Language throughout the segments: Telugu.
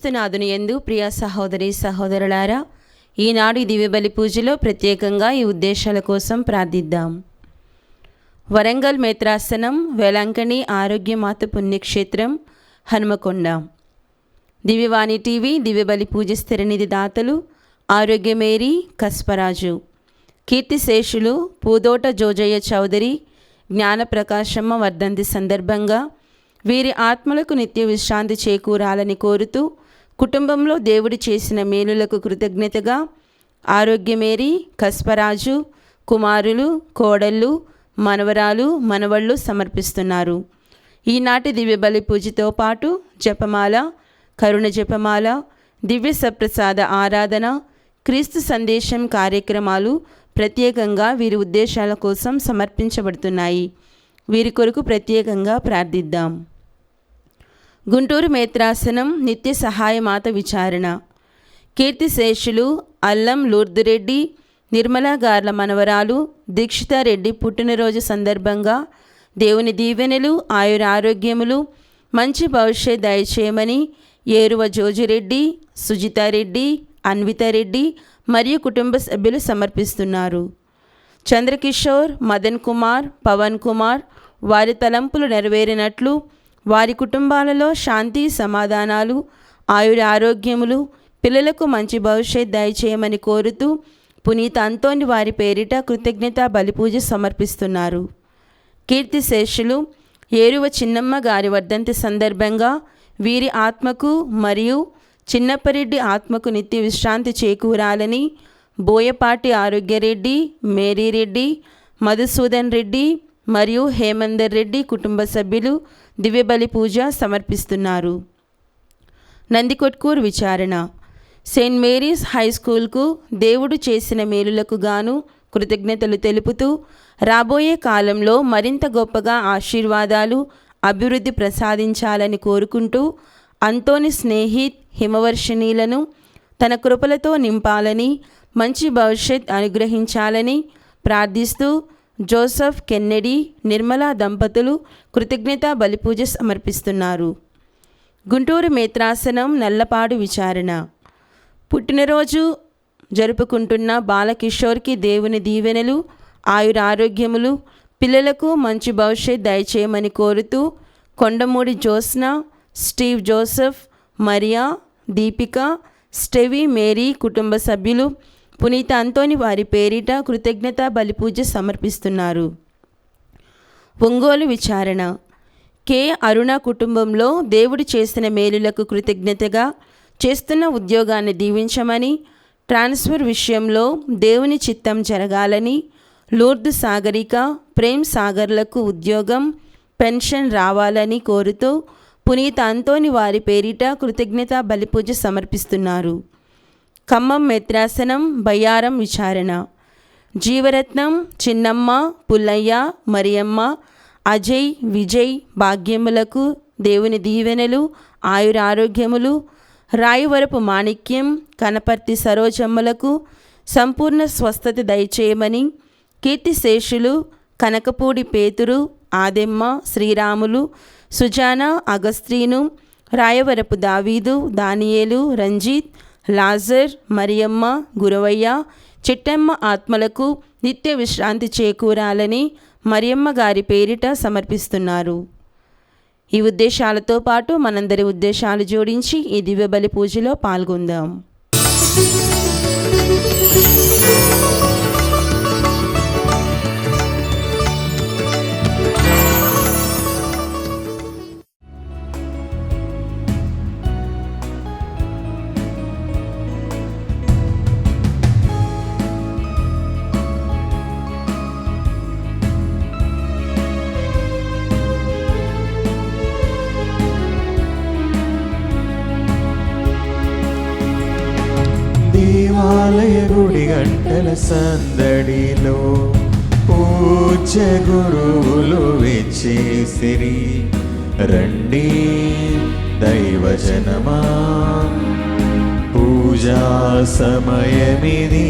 క్రీస్తునాథుని యందు ప్రియ సహోదరి సహోదరులారా, ఈనాడు ఈ దివ్యబలి పూజలో ప్రత్యేకంగా ఈ ఉద్దేశాల కోసం ప్రార్థిద్దాం. వరంగల్ మేత్రాసనం, వేలంకణి ఆరోగ్యమాత పుణ్యక్షేత్రం, హనుమకొండ. దివ్యవాణి టీవీ దివ్యబలి పూజ స్థిరనిధి దాతలు ఆరోగ్యమేరీ కస్పరాజు, కీర్తిశేషులు పూదోట జోజయ్య చౌదరి, జ్ఞానప్రకాశమ్మ వర్ధంతి సందర్భంగా వీరి ఆత్మలకు నిత్య విశ్రాంతి చేకూరాలని కోరుతూ, కుటుంబంలో దేవుడు చేసిన మేలులకు కృతజ్ఞతగా ఆరోగ్యమేరీ కస్పరాజు కుమారులు, కోడళ్ళు, మనవరాలు, మనవళ్ళు సమర్పిస్తున్నారు. ఈనాటి దివ్యబలి పూజతో పాటు జపమాల, కరుణ జపమాల, దివ్య సప్రసాద ఆరాధన, క్రీస్తు సందేశం కార్యక్రమాలు ప్రత్యేకంగా వీరి ఉద్దేశాల కోసం సమర్పించబడుతున్నాయి. వీరి కొరకు ప్రత్యేకంగా ప్రార్థిద్దాం. గుంటూరు మేత్రాసనం నిత్య సహాయమాత విచారణ. కీర్తిశేషులు అల్లం లూర్దురెడ్డి, నిర్మలా గార్ల మనవరాలు దీక్షితారెడ్డి పుట్టినరోజు సందర్భంగా దేవుని దీవెనలు, ఆయురారోగ్యములు, మంచి భవిష్యత్ దయచేయమని ఏరువ జోజిరెడ్డి, సుజితారెడ్డి, అన్వితారెడ్డి మరియు కుటుంబ సభ్యులు సమర్పిస్తున్నారు. చంద్రకిషోర్, మదన్ కుమార్, పవన్ కుమార్ వారి తలంపులు నెరవేరినట్లు, వారి కుటుంబాలలో శాంతి సమాధానాలు, ఆయుర ఆరోగ్యములు, పిల్లలకు మంచి భవిష్యత్ దయచేయమని కోరుతూ పునీత అంతోని వారి పేరిట కృతజ్ఞతా బలిపూజ సమర్పిస్తున్నారు. కీర్తిశేషులు ఏరువ చిన్నమ్మ గారి వర్ధంతి సందర్భంగా వీరి ఆత్మకు మరియు చిన్నప్పరెడ్డి ఆత్మకు నిత్య విశ్రాంతి చేకూరాలని బోయపాటి ఆరోగ్యరెడ్డి, మేరీరెడ్డి, మధుసూదన్ రెడ్డి మరియు హేమందర్ రెడ్డి కుటుంబ సభ్యులు దివ్యబలి పూజ సమర్పిస్తున్నారు. నందికొట్కూరు విచారణ. సెయింట్ మేరీస్ హై స్కూల్కు దేవుడు చేసిన మేలులకు గాను కృతజ్ఞతలు తెలుపుతూ, రాబోయే కాలంలో మరింత గొప్పగా ఆశీర్వాదాలు, అభివృద్ధి ప్రసాదించాలని కోరుకుంటూ అంతోని స్నేహిత్ హిమవర్షిణీలను తన కృపలతో నింపాలని, మంచి భవిష్యత్ అనుగ్రహించాలని ప్రార్థిస్తూ జోసెఫ్ కెన్నెడీ, నిర్మలా దంపతులు కృతజ్ఞతా బలిపూజ సమర్పిస్తున్నారు. గుంటూరు మేత్రాసనం నల్లపాడు విచారణ. పుట్టినరోజు జరుపుకుంటున్న బాలకిషోర్కి దేవుని దీవెనలు, ఆయురారోగ్యములు, పిల్లలకు మంచి భవిష్యత్ దయచేయమని కోరుతూ Kondamudi Jyotsna, Steve Joseph, Maria, Deepika, Stevie Mary కుటుంబ సభ్యులు పునీత అంతోని వారి పేరిట కృతజ్ఞతా బలిపూజ సమర్పిస్తున్నారు. ఒంగోలు విచారణ. కె అరుణ కుటుంబంలో దేవుడు చేసిన మేలులకు కృతజ్ఞతగా చేస్తున్న ఉద్యోగాన్ని దీవించమని, ట్రాన్స్ఫర్ విషయంలో దేవుని చిత్తం జరగాలని, లూర్దు సాగరిక, ప్రేమ్ సాగర్లకు ఉద్యోగం, పెన్షన్ రావాలని కోరుతూ పునీత అంతోని వారి పేరిట కృతజ్ఞతా బలిపూజ సమర్పిస్తున్నారు. ఖమ్మం మేత్రాసనం బయ్యారం విచారణ. జీవరత్నం, చిన్నమ్మ, పుల్లయ్య, మరియమ్మ, అజయ్, విజయ్ భాగ్యములకు దేవుని దీవెనలు, ఆయురారోగ్యములు, రాయవరపు మాణిక్యం, కనపర్తి సరోజమ్మలకు సంపూర్ణ స్వస్థత దయచేయమని, కీర్తిశేషులు కనకపూడి పేతురు, ఆదెమ్మ, శ్రీరాములు, సుజానా, అగస్త్రీను, రాయవరపు దావీదు, దానియేలు, రంజిత్, లాజర్, మరియమ్మ, గురవయ్య, చిట్టమ్మ ఆత్మలకు నిత్య విశ్రాంతి చేకూరాలని మరియమ్మ గారి పేరిట సమర్పిస్తున్నారు. ఈ ఉద్దేశాలతో పాటు మనందరి ఉద్దేశాలు జోడించి ఈ దివ్యబలి పూజలో పాల్గొందాం. దేవాలయ గుడి గంటల సందడిలో పూజ్య గురువులు విచ్చేసిరి. రండి దైవజనమా, పూజా సమయమిది.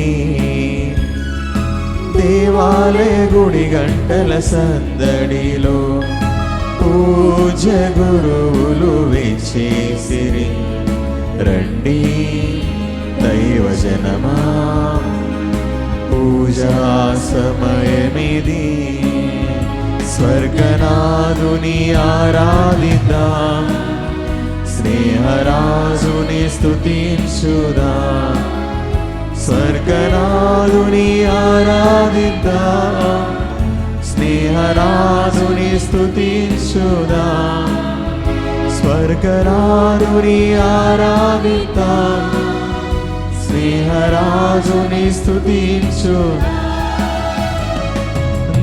దేవాలయ గుడి గంటల సందడిలో పూజ్య గురువులు విచ్చేసిరి. రండి దైవజనమా, పూజా సమయమిది. స్వర్గనాథుని ఆరాధిద్దాం, స్నేహరాజుని స్తుతించుదాం. స్వర్గనాథుని ఆరాధిద్దాం, స్నేహరాజుని స్తుతించుదాం. స్వర్గనాథుని ఆరాధిద్దాం, స్నేహరాజుని స్తుతించుదాం.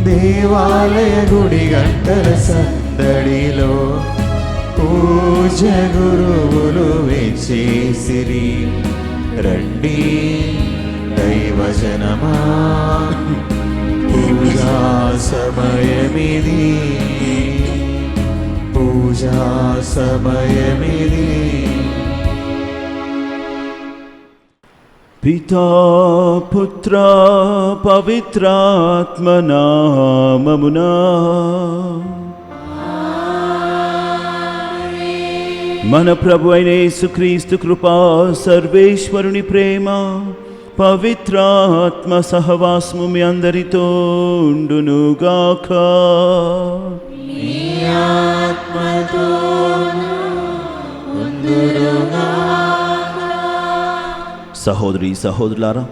దేవాలయ గుడి గంటల సందడిలో పూజ గురువులు వేచేసిరి. రండి దైవజనమా, పూజా సమయమిది, పూజా సమయమిది. పితా పుత్ర పవిత్రాత్మ నామమునా మన ప్రభు అయిన యేసుక్రీస్తు కృపా, సర్వేశ్వరుని ప్రేమ, పవిత్రాత్మ సహవాసము మీ అందరితో ఉండునుగాక. సహోదరి సహోదరులారా,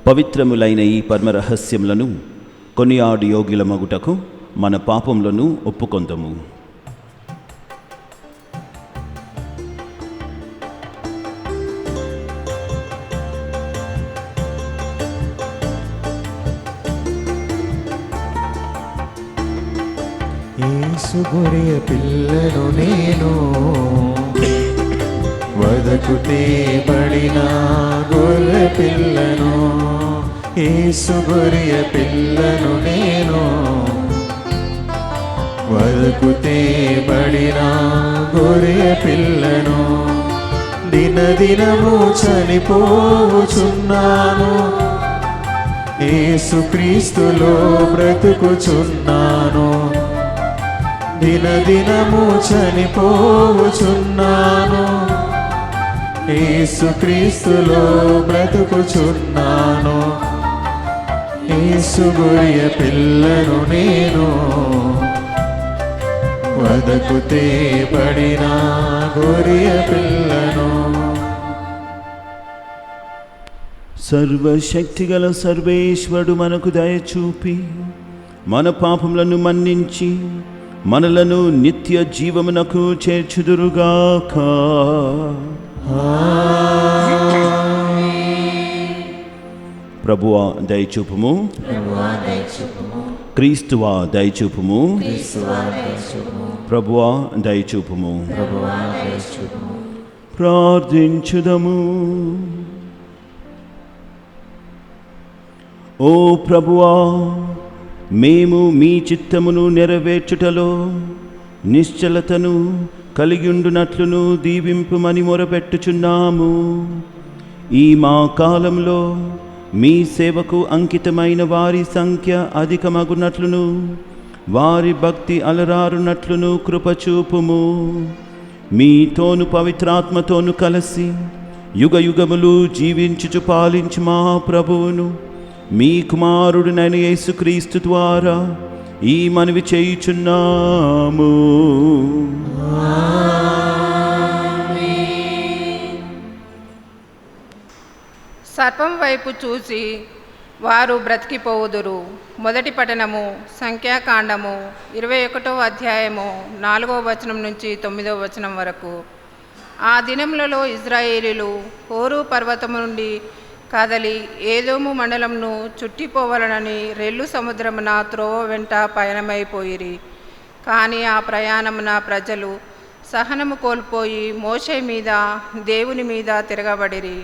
పవిత్రములైన ఈ పరమ రహస్యములను కొనియాడు యోగ్యుల మగుటకు మన పాపములను ఒప్పుకొందము. యేసు గొర్రె పిల్లను నేను, వదకు తేబడిన గొర్రె పిల్లను. యేసు గొర్రె పిల్లను నేను, వదకు తేబడిన గొర్రె పిల్లను. దినదినము చనిపోచున్నాను, యేసుక్రీస్తులో బ్రతుకుచున్నాను. దినదినము చనిపోచున్నాను, యేసుక్రీస్తులో బ్రతుకుచున్నాను. యేసు గొర్రె పిల్లను నేను, వదకు తేబడిన గొర్రె పిల్లను. సర్వశక్తిగల సర్వేశ్వరుడు మనకు దయచూపి మన పాపములను మన్నించి మనలను నిత్య జీవమునకు చేర్చుదురుగాక. ప్రభువా దయచూపుము, క్రీస్తువా దయచూపుము, ప్రభువా దయచూపుము. ప్రార్థించుదము. ఓ ప్రభువా, మేము మీ చిత్తమును నెరవేర్చుటలో నిశ్చలతను కలిగియుండునట్లును దీవింపుమని మొరపెట్టుచున్నాము. ఈ మా కాలంలో మీ సేవకు అంకితమైన వారి సంఖ్య అధికమగునట్లును వారి భక్తి అలరారునట్లును కృపచూపుము. మీతోను పవిత్రాత్మతోను కలిసి యుగ యుగములు జీవించుచు పాలించు మా ప్రభువును మీ కుమారుడునైన యేసుక్రీస్తు ద్వారా ఈ మనవి చేయుచున్నాము. సర్పం వైపు చూసి వారు బ్రతికిపోవుదురు. మొదటి పఠనము సంఖ్యాకాండము 21వ అధ్యాయము 4వ వచనం నుంచి 9వ వచనం వరకు. ఆ దినములలో ఇజ్రాయేలీలు హోరు పర్వతము నుండి కదలి ఏదోము మండలంను చుట్టిపోవాలనని రెల్లు సముద్రమున త్రోవ వెంట పయనమైపోయిరి. కానీ ఆ ప్రయాణమున ప్రజలు సహనము కోల్పోయి మోషే మీద దేవుని మీద తిరగబడిరి.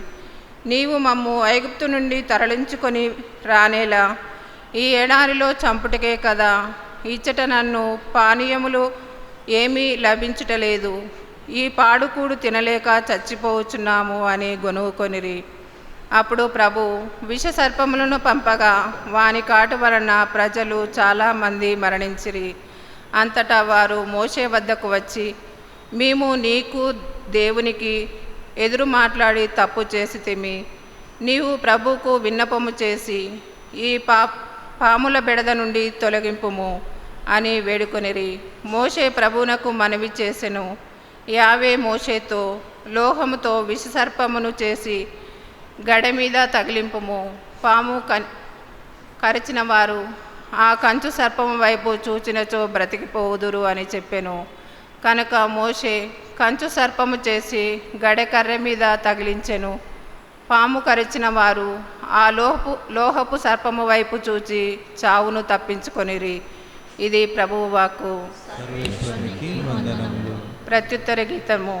నీవు మమ్ము ఐగుప్తు నుండి తరలించుకొని రానేలా ఈ ఎడారిలో చంపుటకే కదా, ఇచ్చట నన్ను పానీయములు ఏమీ లభించుటలేదు, ఈ పాడుకూడు తినలేక చచ్చిపోవచ్చున్నాము అని గొనుగుకొనిరి. అప్పుడు ప్రభు విషసర్పములను పంపగా వాని కాటు వలన ప్రజలు చాలామంది మరణించిరి. అంతటా వారు మోషే వద్దకు వచ్చి, మేము నీకు దేవునికి ఎదురు మాట్లాడి తప్పు చేసితిమి. నీవు ప్రభువుకు విన్నపము చేసి ఈ పాముల బెడద నుండి తొలగింపుము అని వేడుకొనిరి. మోషే ప్రభువునకు మనవి చేసెను. యావే మోషేతో, లోహముతో విషసర్పమును చేసి గడ మీద తగిలింపుము. పాము కరిచిన వారు ఆ కంచు సర్పము వైపు చూచినచో బ్రతికిపోవుదురు అని చెప్పెను. కనుక మోషే కంచు సర్పము చేసి గడె కర్రె మీద తగిలించెను. పాము కరిచిన వారు ఆ లోహపు సర్పము వైపు చూచి చావును తప్పించుకొనిరి. ఇది ప్రభువు వాక్కు. ప్రత్యుత్తర గీతము.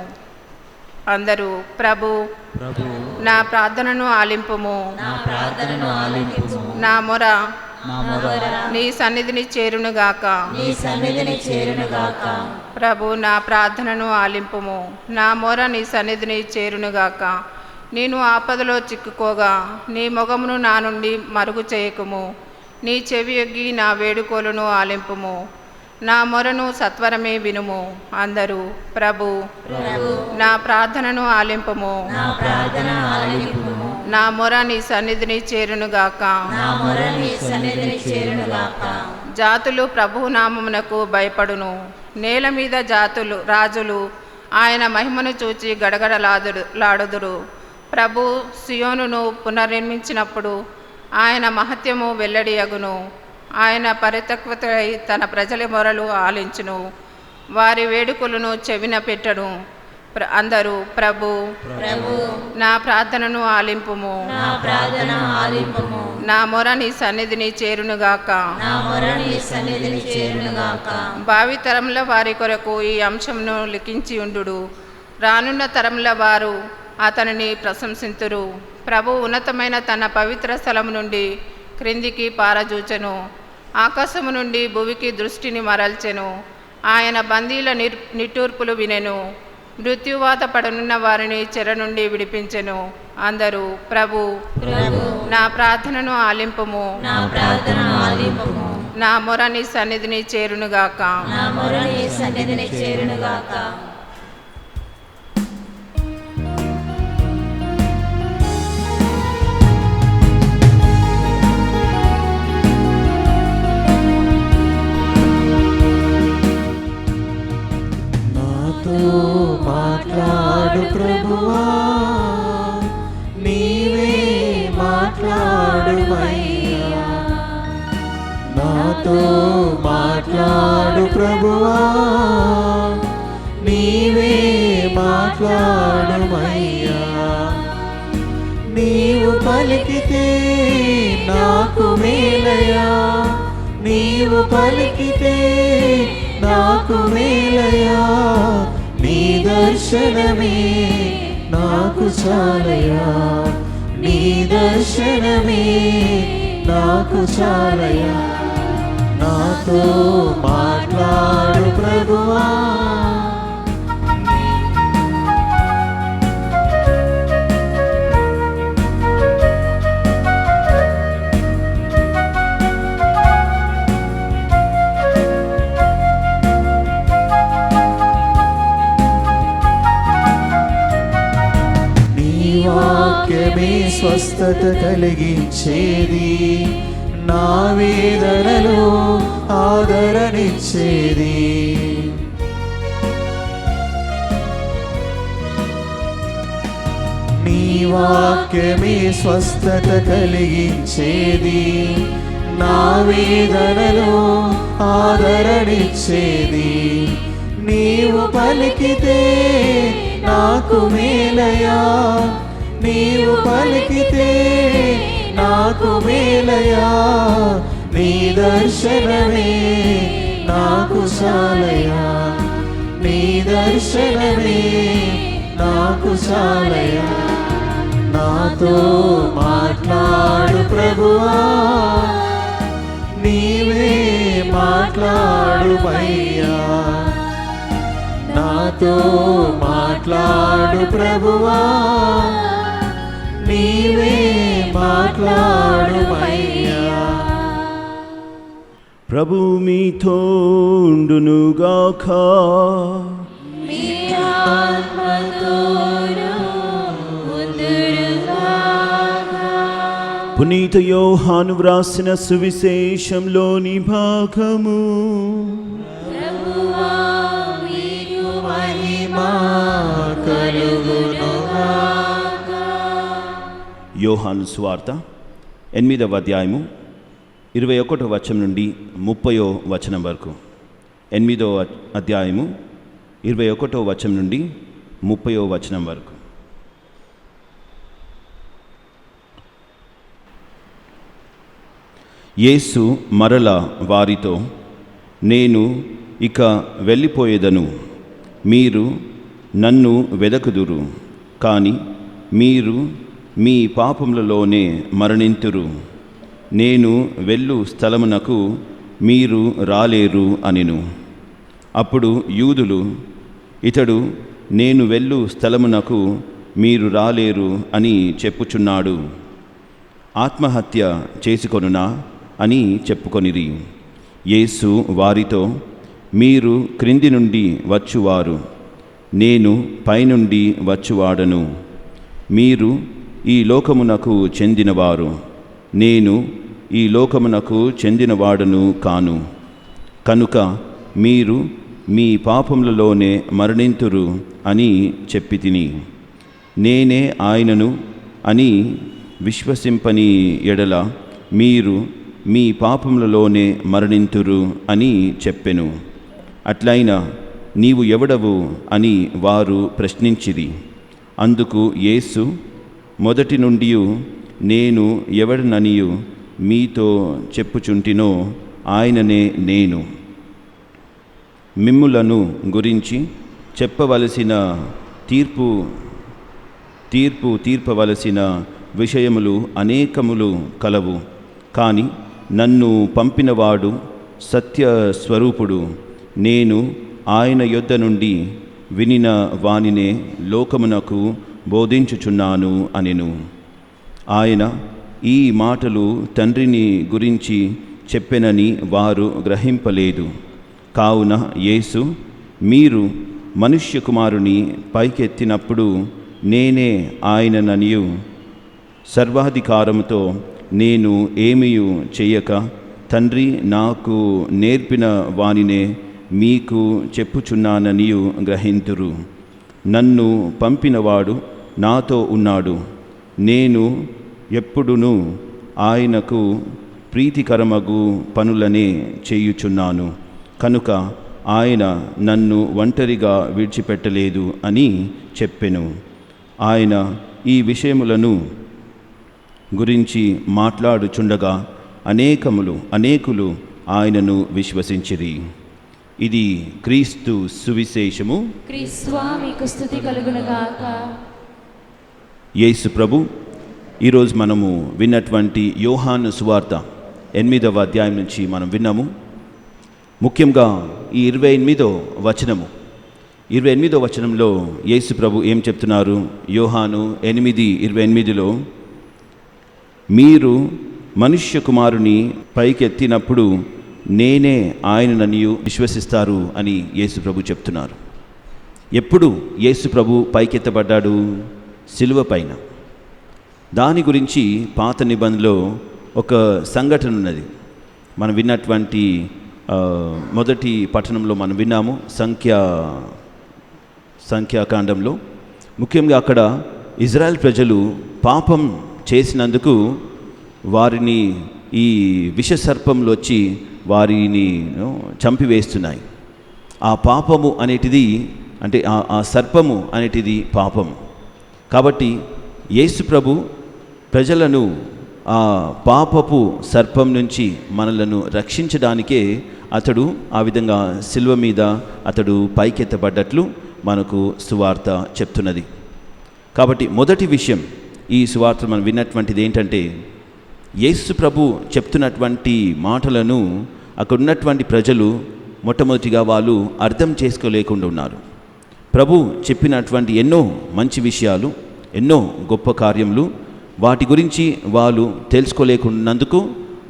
అందరూ ప్రభు నా ప్రార్థనను ఆలింపుము, నా మొర నీ సన్నిధిని చేరునుగాక. ప్రభు నా ప్రార్థనను ఆలింపుము, నా మొర నీ సన్నిధిని చేరునుగాక. నేను ఆపదలో చిక్కుకోగా నీ మొగమును నా నుండి మరుగు చేయకుము. నీ చెవి యొగ్గి నా వేడుకోలును ఆలింపుము, నా మొరను సత్వరమే వినుము. అందరూ ప్రభు నా ప్రార్థనను ఆలింపుము, నా మొర నీ సన్నిధిని చేరునుగాక. జాతులు ప్రభువు నామమునకు భయపడును. నేల మీద రాజులు ఆయన మహిమను చూచి గడగడలాడుదురు. ప్రభు సియోనును పునర్నిర్మించినప్పుడు ఆయన మహత్యము వెల్లడియగును. ఆయన పరితక్వతై తన ప్రజల మొరలు ఆలించును, వారి వేడుకలను చెవిన పెట్టను. అందరూ ప్రభు నా ప్రార్థనను ఆలింపుము, నా మొర నీ సన్నిధిని చేరునుగాక. భావితరముల వారి కొరకు ఈ అంశంను లిఖించి ఉండు. రానున్న తరముల వారు అతనిని ప్రశంసింతురు. ప్రభు ఉన్నతమైన తన పవిత్ర స్థలము నుండి క్రిందికి పారజూచెను, ఆకాశము నుండి భువికి దృష్టిని మరల్చెను. ఆయన బందీల నిట్టూర్పులు వినెను, మృత్యువాత పడనున్న వారిని చెర నుండి విడిపించెను. అందరూ ప్రభు నా ప్రార్థనను ఆలింపుము, నా మొర నీ సన్నిధిని చేరునుగాక. మాట్లాడు ప్రభువా, నీవే మాట్లాడుమయ్యా. నాతో మాట్లాడు ప్రభువా, నీవే మాట్లాడుమయ్యా. నీవు పలికితే నాకు మేలయ్యా, నీవు పలికితే నాకు మేలయ్యా. నీ దర్శనమే నాకు చాలయ్యా, నీ దర్శనమే నాకు చాలయ్యా. నాతో మాట్లాడు ప్రభువా. వాక్యమే స్వస్థత కలిగించేది, నా వేదనలో ఆదరణిచ్చేది. నీ వాక్యమే స్వస్థత కలిగించేది, నా వేదనలో ఆదరణిచ్చేది. నీవు పలికితే నాకు మేలయ్యా, నీవు పలికితే నాకు మేలయ్యా. నీ దర్శనమే నాకు చాలయ్యా, నీ దర్శనమే నాకు చాలయ్యా. నాతో మాట్లాడు ప్రభువా, నీవే మాట్లాడుమయ్యా. నాతో మాట్లాడు ప్రభువా, నీవే మాట్లాడుమయ్యా. ప్రభు మీతో ఉండునుగాక. మీ ఆత్మతోను పునీత యోహాను వ్రాసిన సువిశేషంలోని భాగము. యోహాను సువార్త 8వ అధ్యాయము 21వ వచనం నుండి 30వ వచనం వరకు. 8వ అధ్యాయము 21వ వచనం నుండి 30వ వచనం వరకు. యేసు మరల వారితో, నేను ఇక వెళ్ళిపోయేదను, మీరు నన్ను వెదకుదురు, కానీ మీరు మీ పాపములలోనే మరణింతురు. నేను వెళ్ళు స్థలమునకు మీరు రాలేరు అనెను. అప్పుడు యూదులు, ఇతడు నేను వెళ్ళు స్థలమునకు మీరు రాలేరు అని చెప్పుచున్నాడు, ఆత్మహత్య చేసుకొనునా అని చెప్పుకొనిరి. యేసు వారితో, మీరు క్రింది నుండి వచ్చువారు, నేను పైనుండి వచ్చువాడను. మీరు ఈ లోకమునకు చెందినవారు, నేను ఈ లోకమునకు చెందినవాడను కాను. కనుక మీరు మీ పాపములలోనే మరణింతురు అని చెప్పి తిని, నేనే ఆయనను అని విశ్వసింపని ఎడల మీరు మీ పాపములలోనే మరణింతురు అని చెప్పెను. అట్లయినా నీవు ఎవడవు అని వారు ప్రశ్నించిరి. అందుకు యేసు, మొదటి నుండి నేను ఎవడననియు మీతో చెప్పుచుంటినో ఆయననే నేను. మిమ్ములను గురించి చెప్పవలసిన తీర్పవలసిన విషయములు అనేకములు కలవు, కానీ నన్ను పంపినవాడు సత్యస్వరూపుడు. నేను ఆయన యొద్ద నుండి వినిన వానినే లోకమునకు బోధించుచున్నాను అనెను. ఆయన ఈ మాటలు తండ్రిని గురించి చెప్పెనని వారు గ్రహింపలేదు. కావున యేసు, మీరు మనుష్య కుమారుని పైకెత్తినప్పుడు నేనే ఆయనననియు, సర్వాధికారముతో నేను ఏమీయు చెయ్యక తండ్రి నాకు నేర్పిన వానినే మీకు చెప్పుచున్నాననియు గ్రహింతురు. నన్ను పంపినవాడు నాతో ఉన్నాడు. నేను ఎప్పుడునూ ఆయనకు ప్రీతికరమగు పనులనే చేయుచున్నాను, కనుక ఆయన నన్ను ఒంటరిగా విడిచిపెట్టలేదు అని చెప్పెను. ఆయన ఈ విషయములను గురించి మాట్లాడుచుండగా అనేకులు ఆయనను విశ్వసించిరి. ఇది క్రీస్తు సువిశేషము. క్రీస్తువా మీకు స్తుతి కలుగునుగాక. యేసు ప్రభు, ఈరోజు మనము విన్నటువంటి యోహాను సువార్త 8వ అధ్యాయం నుంచి మనం విన్నాము. ముఖ్యంగా ఈ 28వ వచనంలో యేసు ప్రభు ఏం చెప్తున్నారు? యోహాను 8:28లో, మీరు మనుష్య కుమారుని పైకెత్తినప్పుడు నేనే ఆయనననియు విశ్వసిస్తారు అని యేసు ప్రభు చెప్తున్నారు. ఎప్పుడు యేసు ప్రభు పైకెత్తబడ్డాడు? సిలువ పైన. దాని గురించి పాత నిబంధనలో ఒక సంఘటన ఉన్నది. మనం విన్నటువంటి మొదటి పట్టణంలో మనం విన్నాము, సంఖ్యాకాండంలో. ముఖ్యంగా అక్కడ ఇజ్రాయెల్ ప్రజలు పాపం చేసినందుకు వారిని ఈ విషసర్పంలో వచ్చి వారిని చంపివేస్తున్నాయి. ఆ పాపము అనేటిది, అంటే ఆ సర్పము అనేటిది పాపము. కాబట్టి యేసు ప్రభు ప్రజలను ఆ పాపపు సర్పం నుంచి మనలను రక్షించడానికే అతడు ఆ విధంగా సిలువ మీద అతడు పైకెత్తబడ్డట్లు మనకు సువార్త చెప్తున్నది. కాబట్టి మొదటి విషయం ఈ సువార్త మనం విన్నటువంటిది ఏంటంటే, యేసు ప్రభు చెప్తున్నటువంటి మాటలను అక్కడ ఉన్నటువంటి ప్రజలు మొట్టమొదటిగా వాళ్ళు అర్థం చేసుకోలేకుండా ఉన్నారు. ప్రభు చెప్పినటువంటి ఎన్నో మంచి విషయాలు, ఎన్నో గొప్ప కార్యములు, వాటి గురించి వాళ్ళు తెలుసుకోలేకున్నందుకు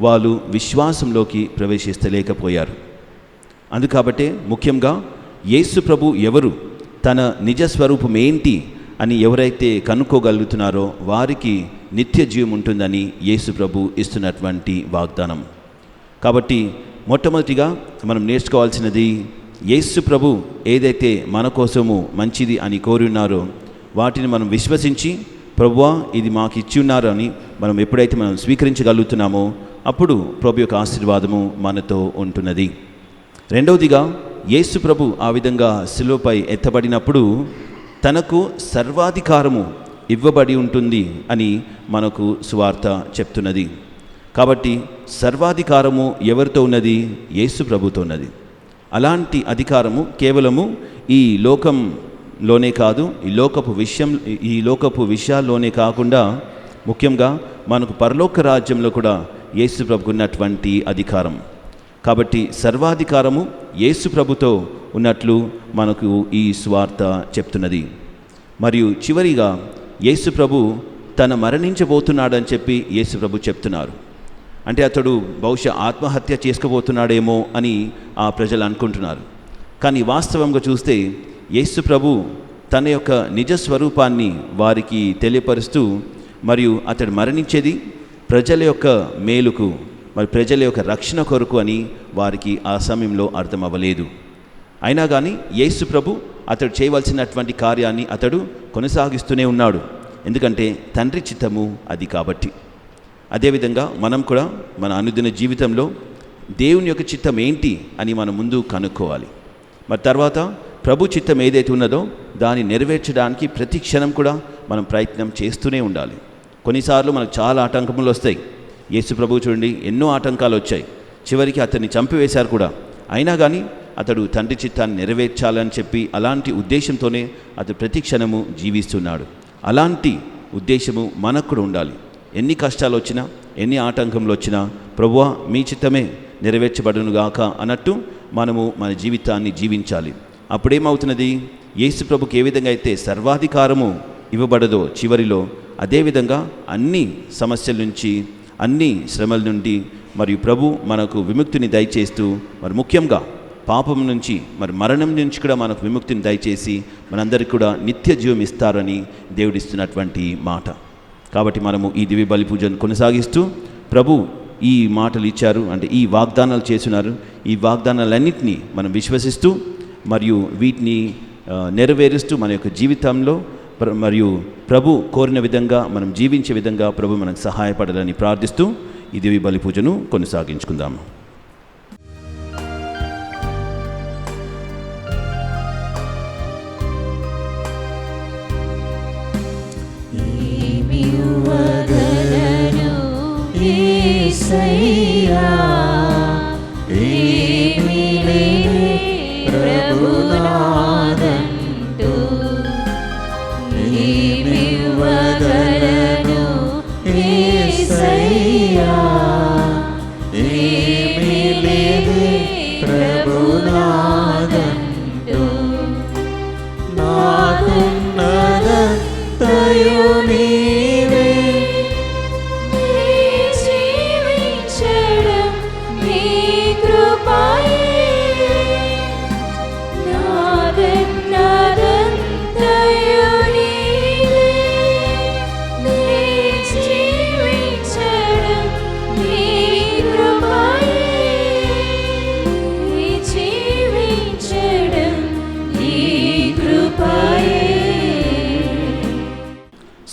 వాళ్ళు విశ్వాసంలోకి ప్రవేశిస్తలేకపోయారు. అందుకాబట్టే ముఖ్యంగా యేసు ప్రభు ఎవరు, తన నిజస్వరూపం ఏంటి అని ఎవరైతే కనుక్కోగలుగుతున్నారో వారికి నిత్య జీవం ఉంటుందని యేసు ప్రభు ఇస్తున్నటువంటి వాగ్దానం. కాబట్టి మొట్టమొదటిగా మనం నేర్చుకోవాల్సినది, యేసు ప్రభు ఏదైతే మన కోసము మంచిది అని కోరి ఉన్నారో వాటిని మనం విశ్వసించి, ప్రభువా ఇది మాకు ఇచ్చి ఉన్నారు అని మనం ఎప్పుడైతే మనం స్వీకరించగలుగుతున్నామో అప్పుడు ప్రభు యొక్క ఆశీర్వాదము మనతో ఉంటున్నది. రెండవదిగా, యేసు ప్రభు ఆ విధంగా శిలువపై ఎత్తబడినప్పుడు తనకు సర్వాధికారము ఇవ్వబడి ఉంటుంది అని మనకు సువార్త చెప్తున్నది. కాబట్టి సర్వాధికారము ఎవరితో ఉన్నది? యేసు ప్రభుతో ఉన్నది. అలాంటి అధికారము కేవలము ఈ లోకంలోనే కాదు, ఈ లోకపు విషయాల్లోనే కాకుండా ముఖ్యంగా మనకు పరలోక రాజ్యంలో కూడా యేసు ప్రభుకు ఉన్నటువంటి అధికారం. కాబట్టి సర్వాధికారము యేసు ప్రభుతో ఉన్నట్లు మనకు ఈ సువార్త చెప్తున్నది. మరియు చివరిగా యేసు ప్రభు తన మరణించబోతున్నాడని చెప్పి యేసు ప్రభు చెప్తున్నారు. అంటే అతడు బహుశా ఆత్మహత్య చేసుకోబోతున్నాడేమో అని ఆ ప్రజలు అనుకుంటున్నారు. కానీ వాస్తవంగా చూస్తే యేసు ప్రభు తన యొక్క నిజ స్వరూపాన్ని వారికి తెలియపరుస్తూ, మరియు అతడు మరణించేది ప్రజల యొక్క మేలుకు, మరి ప్రజల యొక్క రక్షణ కొరకు అని వారికి ఆ సమయంలో అర్థం అవ్వలేదు. అయినా కానీ యేసు ప్రభు అతడు చేయవలసినటువంటి కార్యాన్ని అతడు కొనసాగిస్తూనే ఉన్నాడు. ఎందుకంటే తండ్రి చిత్తము అది కాబట్టి. అదేవిధంగా మనం కూడా మన అనుదిన జీవితంలో దేవుని యొక్క చిత్తం ఏంటి అని మనం ముందు కనుక్కోవాలి. మరి తర్వాత ప్రభు చిత్తం ఏదైతే ఉన్నదో దాన్ని నెరవేర్చడానికి ప్రతి క్షణం కూడా మనం ప్రయత్నం చేస్తూనే ఉండాలి. కొన్నిసార్లు మనకు చాలా ఆటంకములు వస్తాయి. యేసు ప్రభు చూడండి, ఎన్నో ఆటంకాలు వచ్చాయి. చివరికి అతన్ని చంపివేశారు కూడా. అయినా కానీ అతడు తండ్రి చిత్తాన్ని నెరవేర్చాలని చెప్పి అలాంటి ఉద్దేశంతోనే అతడు ప్రతి క్షణము జీవిస్తున్నాడు. అలాంటి ఉద్దేశము మనకు కూడా ఉండాలి. ఎన్ని కష్టాలు వచ్చినా, ఎన్ని ఆటంకములు వచ్చినా, ప్రభువా మీ చిత్తమే నెరవేర్చబడునుగాక అన్నట్టు మనము మన జీవితాన్ని జీవించాలి. అప్పుడేమవుతున్నది? యేసు ప్రభుకి ఏ విధంగా అయితే సర్వాధికారము ఇవ్వబడదో చివరిలో, అదేవిధంగా అన్ని సమస్యల నుంచి, అన్ని శ్రమల నుండి మరియు ప్రభు మనకు విముక్తిని దయచేస్తూ, మరి ముఖ్యంగా పాపం నుంచి, మరి మరణం నుంచి కూడా మనకు విముక్తిని దయచేసి మనందరికీ కూడా నిత్య జీవం ఇస్తారని దేవుడిస్తున్నటువంటి మాట. కాబట్టి మనము ఈ దివ్య బలి పూజను కొనసాగిస్తూ, ప్రభు ఈ మాటలు ఇచ్చారు అంటే ఈ వాగ్దానాలు చేస్తున్నారు, ఈ వాగ్దానాలన్నింటినీ మనం విశ్వసిస్తూ మరియు వీటిని నెరవేరుస్తూ మన యొక్క జీవితంలో మరియు ప్రభు కోరిన విధంగా మనం జీవించే విధంగా ప్రభు మనకు సహాయపడాలని ప్రార్థిస్తూ ఈ దివ్య బలి పూజను కొనసాగించుకుందాము.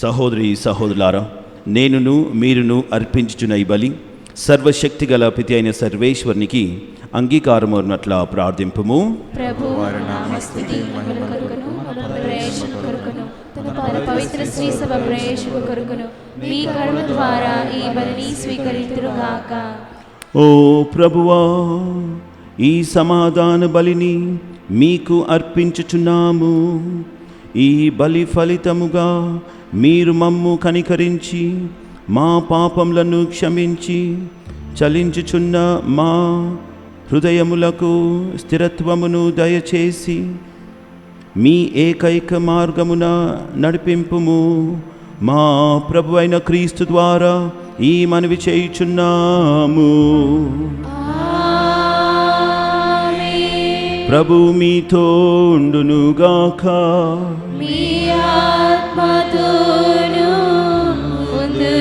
సహోదరి సహోదరులారా, నేనును మీరును అర్పించుచున్న ఈ బలి సర్వశక్తి గల పితి అయిన సర్వేశ్వరునికి అంగీకారమున్నట్ల ప్రార్థింపుము. పవిత్ర శ్రీ సభ ప్రవేశము కొరకును మీ కరుణ ద్వారా ఈ బలిని స్వీకరింతురుగాక. ఓ ప్రభువా, ఈ సమాధాన బలిని మీకు అర్పించుచున్నాము. ఈ బలి ఫలితముగా మీరు మమ్ము కనికరించి మా పాపములను క్షమించి చలించుచున్న మా హృదయములకు స్థిరత్వమును దయచేసి మీ ఏకైక మార్గమున నడిపింపుము. మా ప్రభు అయిన క్రీస్తు ద్వారా ఈ మనవి చేయుచున్నాము. ప్రభు మీతో ఉండునుగాక. మీ ఆత్మతోను ఉండుగాక.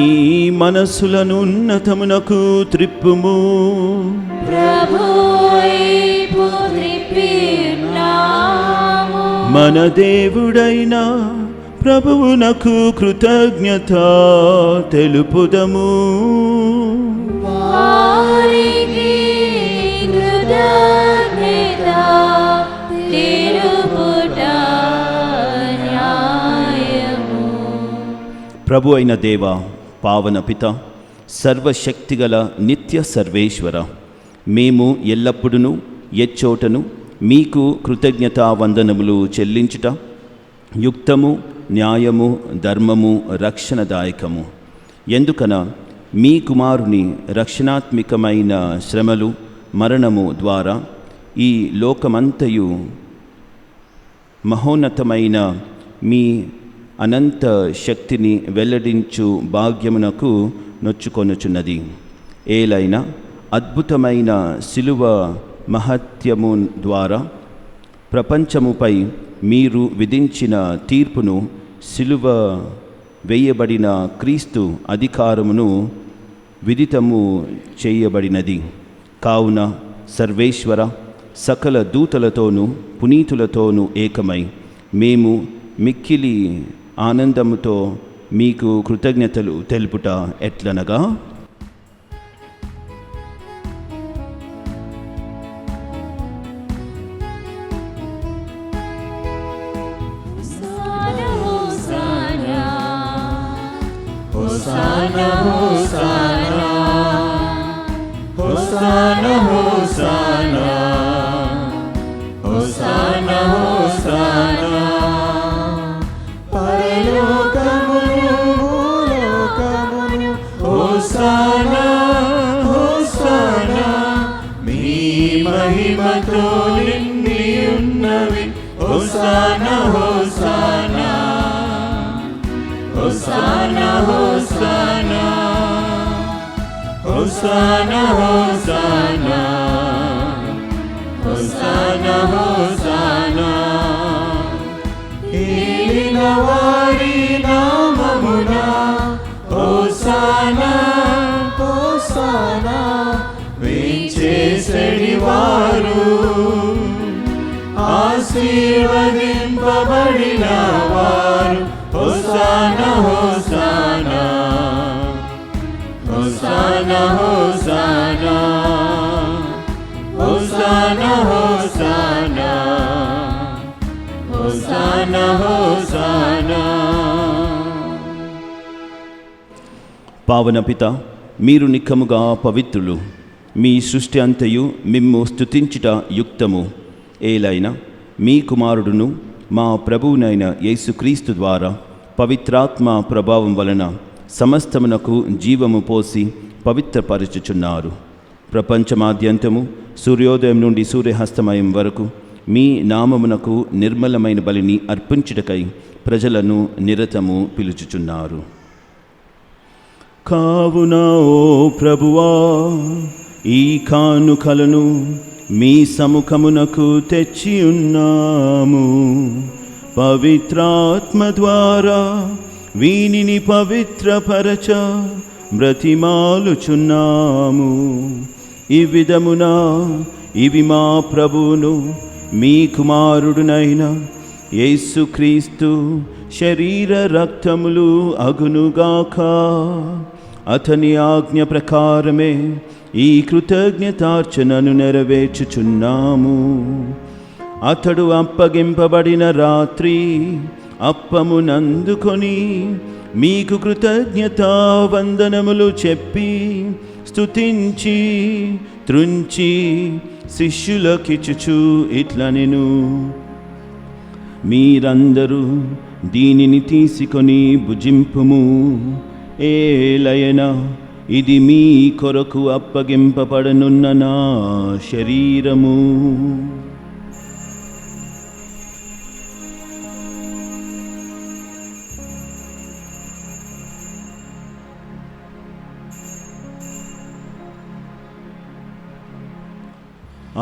మీ మనస్సులను ఉన్నతమునకు త్రిప్పుము. ప్రభువైపు త్రిప్పినాము. మన దేవుడైన ప్రభువునకు కృతజ్ఞత తెలుపుదము. వారికి కృతజ్ఞత తెలుపుట న్యాయము. ప్రభు అయిన దేవ, పావన పిత, సర్వశక్తిగల నిత్య సర్వేశ్వర, మేము ఎల్లప్పుడూ ఎచ్చోటను మీకు కృతజ్ఞతా వందనములు చెల్లించుట యుక్తము, న్యాయము, ధర్మము, రక్షణదాయకము. ఎందుకన మీ కుమారుని రక్షణాత్మకమైన శ్రమలు, మరణము ద్వారా ఈ లోకమంతయు మహోన్నతమైన మీ అనంత శక్తిని వెల్లడించు భాగ్యమునకు నొచ్చుకొనుచున్నది. ఏలైనా అద్భుతమైన శిలువ మహత్యము ద్వారా ప్రపంచముపై మీరు విధించిన తీర్పును, శిలువ వేయబడిన క్రీస్తు అధికారమును విదితము చేయబడినది. కావున సర్వేశ్వర, సకల దూతలతోనూ పునీతులతోనూ ఏకమై మేము మిక్కిలి ఆనందముతో మీకు కృతజ్ఞతలు తెలుపుట ఎట్లనగా, హోసానా హోసానా హోసానా హోసానా హోసానా హోసానా పరలోకమును భూలోకమును హోసానా హోసానా మీ మహిమతో నిండి ఉన్నవి. హోసానా హోసానా హోసానా హోసానా హోసానా హోసానా హోసానా హోసానా ఏలిన వారి నామమున హోసానా హోసానా వేంచేసడి వారు ఆశీర్వదింపబడిన వారు. హోసానా హోసానా హోసానా హోసానా హోసానా హోసానా హోసానా హోసానా. పావన పిత, మీరు నిక్కముగా పవిత్రులు. మీ సృష్టి అంతయు మిమ్ము స్తుతించుట యుక్తము. ఏలైనా మీ కుమారుడును మా ప్రభువునైన యేసుక్రీస్తు ద్వారా పవిత్రాత్మ ప్రభావం వలన సమస్తమునకు జీవము పోసి పవిత్రపరచుచున్నారు. ప్రపంచమాద్యంతము సూర్యోదయం నుండి సూర్యహస్తమయం వరకు మీ నామమునకు నిర్మలమైన బలిని అర్పించుటకై ప్రజలను నిరతము పిలుచుచున్నారు. కావున ఓ ప్రభువా, ఈ కానుకలను మీ సముఖమునకు తెచ్చి ఉన్నాము. పవిత్రాత్మ ద్వారా వీనిని పవిత్రపరచ బ్రతిమాలుచున్నాము. ఈ విధమున ఇవి మా ప్రభువును మీ కుమారుడునైన యేసుక్రీస్తు శరీర రక్తములు అగునుగాక. అతని ఆజ్ఞ ప్రకారమే ఈ కృతజ్ఞతార్చనను నెరవేర్చుచున్నాము. అతడు అప్పగింపబడిన రాత్రి అప్పమునందుకొని మీకు కృతజ్ఞతా వందనములు చెప్పి స్తుతించి త్రుంచి శిష్యులకిచ్చుచు ఇట్లనెను, మీరందరూ దీనిని తీసుకొని భుజింపుము. ఏలయన ఇది మీ కొరకు అప్పగింపబడనున్న నా శరీరము.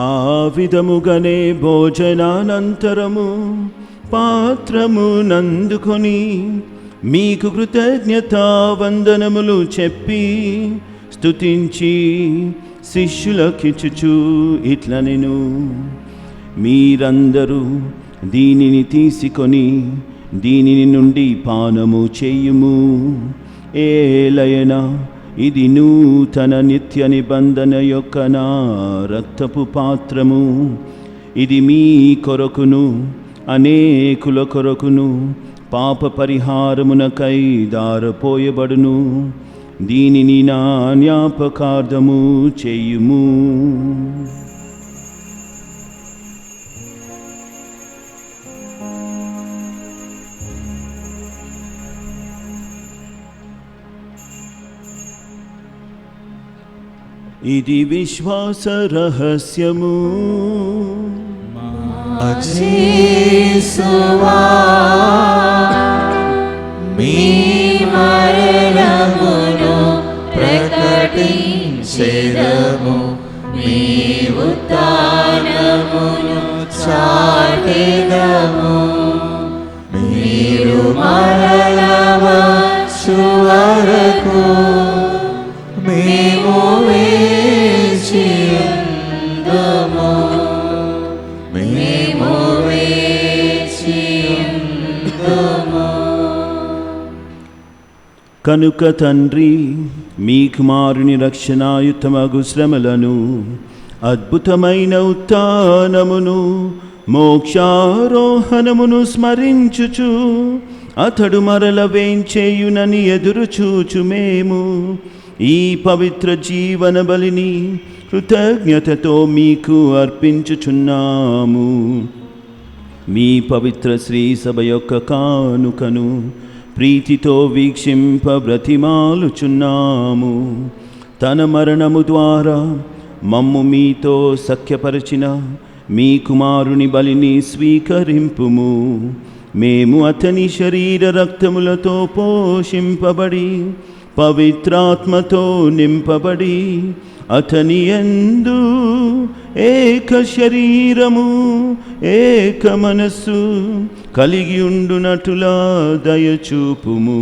ఆ విధముగానే భోజనానంతరము పాత్రము నందుకొని మీకు కృతజ్ఞతావందనములు చెప్పి స్తుతించి శిష్యులకిచ్చుచు ఇట్లనెను, మీరందరూ దీనిని తీసుకొని దీనిని నుండి పానము చేయుము. ఏలయన ఇది నూతన నిత్య నిబంధన యొక్క నా రక్తపు పాత్రము. ఇది మీ కొరకును అనేకుల కొరకును పాప పరిహారమునకై దారపోయబడును. దీనిని నా జ్ఞాపకార్థము చేయుము. ఇది విశ్వాస రహస్యము. యేసువా మీ మరణమును ప్రకటించెదము, మీ ఉత్థానమును చాటెదము. మీరు మరల వచ్చు వరకు మేము వేచియుందుము, మేము వేచియుందుము. కనుక తండ్రి, మీ కుమారుని రక్షణాయుతమగు శ్రమలను, అద్భుతమైన ఉత్థానమును, మోక్షారోహణమును స్మరించుచు అతడు మరల వేంచేయునని ఎదురుచూచు మేము ఈ పవిత్ర జీవన బలిని కృతజ్ఞతతో మీకు అర్పించుచున్నాము. మీ పవిత్ర శ్రీ సభ యొక్క కానుకను ప్రీతితో వీక్షింప బ్రతిమాలుచున్నాము. తన మరణము ద్వారా మమ్ము మీతో సఖ్యపరచిన మీ కుమారుని బలిని స్వీకరింపుము. మేము అతని శరీర రక్తములతో పోషింపబడి పవిత్రాత్మతో నింపబడి అతని యందు ఏక శరీరము ఏక మనస్సు కలిగి ఉండునటులా దయచూపుము.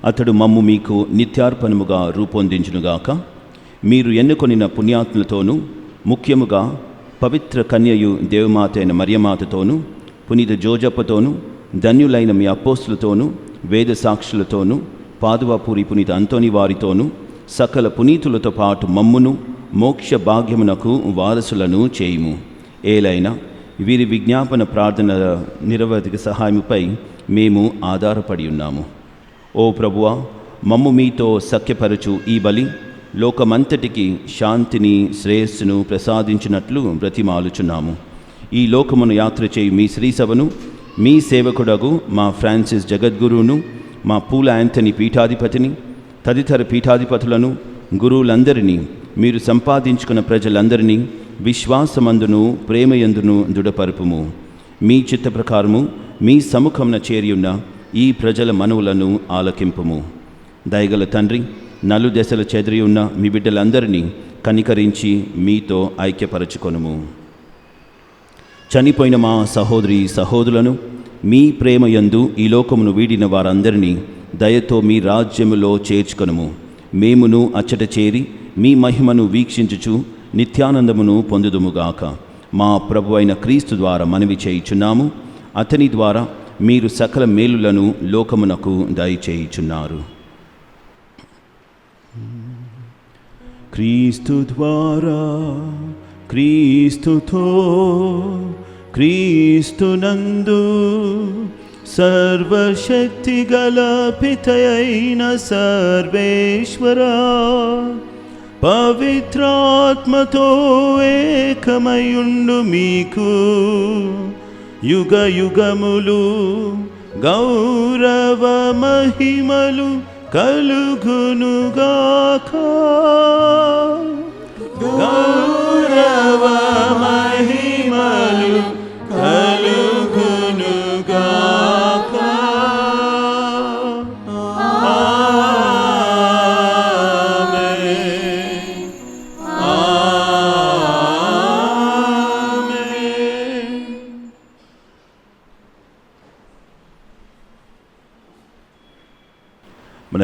అతడు మమ్ము మీకు నిత్యార్పణముగా రూపొందించునుగాక. మీరు ఎన్నుకొనిన పుణ్యాత్ములతోనూ, ముఖ్యముగా పవిత్ర కన్యయు దేవమాత అయిన మరియమాతతోనూ, పునీత జోజప్పతోనూ, ధన్యులైన మీ అపోస్తులతోనూ, వేద సాక్షులతోనూ, పాదువాపూరి పునీత అంతోని వారితోనూ, సకల పునీతులతో పాటు మమ్మును మోక్ష భాగ్యమునకు వారసులను చేయుము. ఏలైనా వీరి విజ్ఞాపన ప్రార్థన నిరవధిక సహాయముపై మేము ఆధారపడి ఉన్నాము. ఓ ప్రభువా, మమ్ము మీతో సఖ్యపరచు ఈ బలి లోకమంతటికి శాంతిని శ్రేయస్సును ప్రసాదించినట్లు బ్రతిమాలుచున్నాము. ఈ లోకమును యాత్ర చేయు మీ శ్రీసభను, మీ సేవకుడగు మా ఫ్రాన్సిస్ జగద్గురువును, మా పూల యాంథనీ పీఠాధిపతిని, తదితర పీఠాధిపతులను, గురువులందరినీ, మీరు సంపాదించుకున్న ప్రజలందరినీ విశ్వాసమందును ప్రేమయందును దృఢపరుపుము. మీ చిత్త ప్రకారము మీ సముఖమున చేరియున్న ఈ ప్రజల మనవులను ఆలకింపుము. దయగల తండ్రి, నలుదెసల చెదిరి ఉన్న మీ బిడ్డలందరినీ కనికరించి మీతో ఐక్యపరచుకొనుము. చనిపోయిన మా సహోదరి సహోదరులను మీ ప్రేమయందు ఈ లోకమును వీడిన వారందరినీ దయతో మీ రాజ్యములో చేర్చుకొనుము. మేమును అచ్చట చేరి మీ మహిమను వీక్షించుచు నిత్యానందమును పొందుదుముగాక. మా ప్రభు అయిన క్రీస్తు ద్వారా మనవి చేయుచున్నాము. అతని ద్వారా మీరు సకల మేలులను లోకమునకు దయచేయుచున్నారు. క్రీస్తు ద్వారా, క్రీస్తుతో, క్రీస్తునందు సర్వశక్తి గల పితయైన సర్వేశ్వరా, పవిత్రాత్మతో ఏకమయుండు మీకు యుగ యుగములు గౌరవ మహిమలు కలుగునుగాక. గౌరవ మహిమలు కలుగునుగాక. ఆమేన్. ఆమేన్.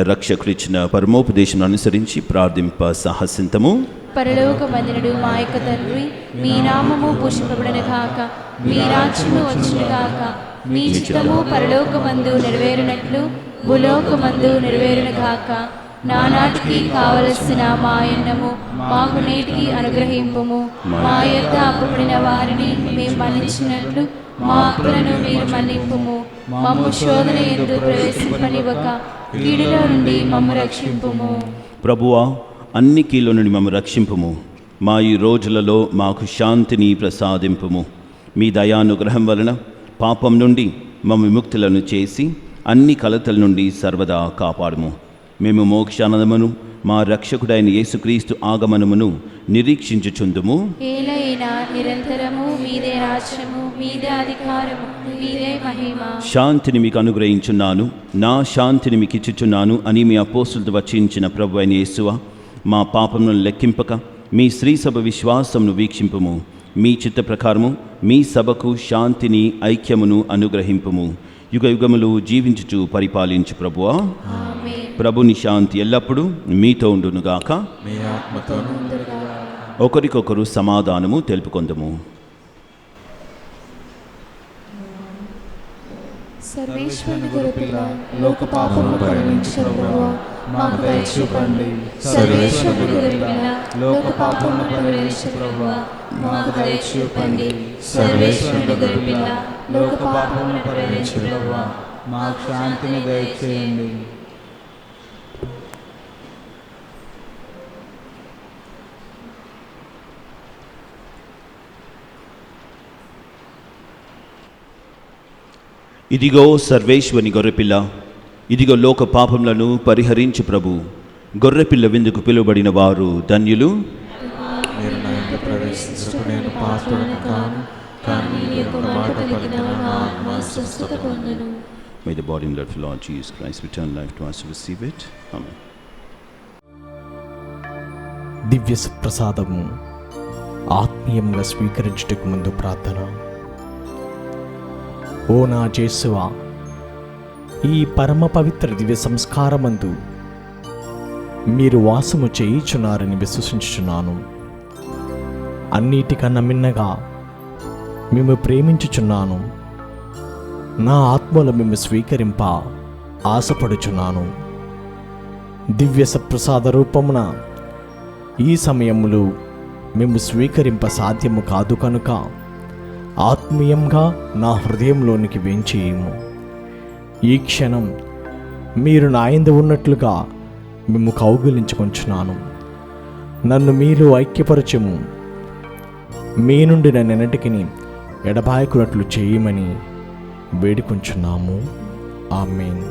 మన రక్షకుడిచ్చిన పరమోపదేశం అనుసరించి ప్రార్థింప సాహసింతము. పరలోకమందునుడు మా యొక్క తండ్రి, మీ నామము పూజింపబడును గాక, మీ రాజ్యము వచ్చును గాక, మీ చిత్తము పరలోకమందు నెరవేరునట్లు భూలోకమందు నెరవేరును గాక. నానాటికి కావలసిన మా అన్నము మాకు నేటికి అనుగ్రహింపుము. మా యొక్క అప్పుబడిన వారిని మేము మన్నించినట్లు మా అప్పులను మీరు మన్నింపుము. మమ్ము శోధన యందు ప్రవేశింపనివ్వక కీడులో నుండి మమ్ము రక్షింపుము. ప్రభువా, అన్ని కీళ్ళ నుండి మమ్ము రక్షింపుము. మా ఈ రోజులలో మాకు శాంతిని ప్రసాదింపుము. మీ దయానుగ్రహం వలన పాపం నుండి మమ్ము విముక్తులను చేసి అన్ని కలతల నుండి సర్వదా కాపాడుము. మేము మోక్షానందమును మా రక్షకుడైన యేసుక్రీస్తు ఆగమనమును నిరీక్షించుచుందుము. ఏలైనా నిరంతరము మీదే రాజ్యము, మీదే అధికారము, మీదే మహిమ. శాంతిని మీకు అనుగ్రహించున్నాను, నా శాంతిని మీకు ఇచ్చుచున్నాను అని మీ అపోస్తులతో వచించిన ప్రభు అయిన యేసువా, మా పాపములను లెక్కింపక మీ శ్రీ సభ విశ్వాసమును వీక్షింపుము. మీ చిత్త ప్రకారము మీ సభకు శాంతిని ఐక్యమును అనుగ్రహింపుము. యుగ యుగములు జీవించుచు పరిపాలించు ప్రభువా. ప్రభుని శాంతి ఎల్లప్పుడూ మీతో ఉండునుగాక. మీ ఆత్మతోనూ ఒకరికొకరు సమాధానము తెలుపుకొందుము. సర్వేశ్వరుని గొర్రెపిల్ల, లోక పాపములను పరిహరించుటకు మాకు దయ చూపండి. సర్వేశ్వరుని గొర్రెపిల్ల, లోక పాపములను పరిహరించుటకు మాకు దయ చూపండి. సర్వేశ్వరుని గొర్రెపిల్ల, లోక పాపములను పరిహరించుటకు మాకు శాంతిని దయచేయండి. ఇదిగో సర్వేశ్వని గొర్రెపిల్ల, ఇదిగో లోక పాపములను పరిహరించు ప్రభు. గొర్రెపిల్ల విందుకు పిలువబడిన వారు ధన్యులు. మీరు నా ఇంట ప్రవేశించుటకు నేను పాత్రుడను కాను, కానీ మీ యొక్క మాట పలికిన నా ఆత్మ స్వస్థత పొందును. May the body and blood of Lord Jesus Christ return life to us to receive it. Amen. దివ్య ప్రసాదము ఆత్మీయంగా స్వీకరించుటకు ముందు ప్రార్థన. ఓ నా యేసువా, ఈ పరమ పవిత్ర దివ్య సంస్కారమందు మీరు వాసము చేయుచున్నారని విశ్వసించుచున్నాను. అన్నిటికన్నా మిన్నగా మేము ప్రేమించుచున్నాను. నా ఆత్మలో మేము స్వీకరింప ఆశపడుచున్నాను. దివ్య సప్రసాద రూపమున ఈ సమయములో మేము స్వీకరింప సాధ్యము కాదు కనుక ఆత్మీయంగా నా హృదయంలోనికి వేంచేయము. ఈ క్షణం మీరు నా యందు ఉన్నట్లుగా మేము కౌగిలించుకొంచున్నాను. నన్ను మీరు ఐక్యపరచము. మీ నుండి నన్నెన్నటికిని ఎడబాయకున్నట్లు చేయమని వేడుకొంచున్నాము. ఆమేన్.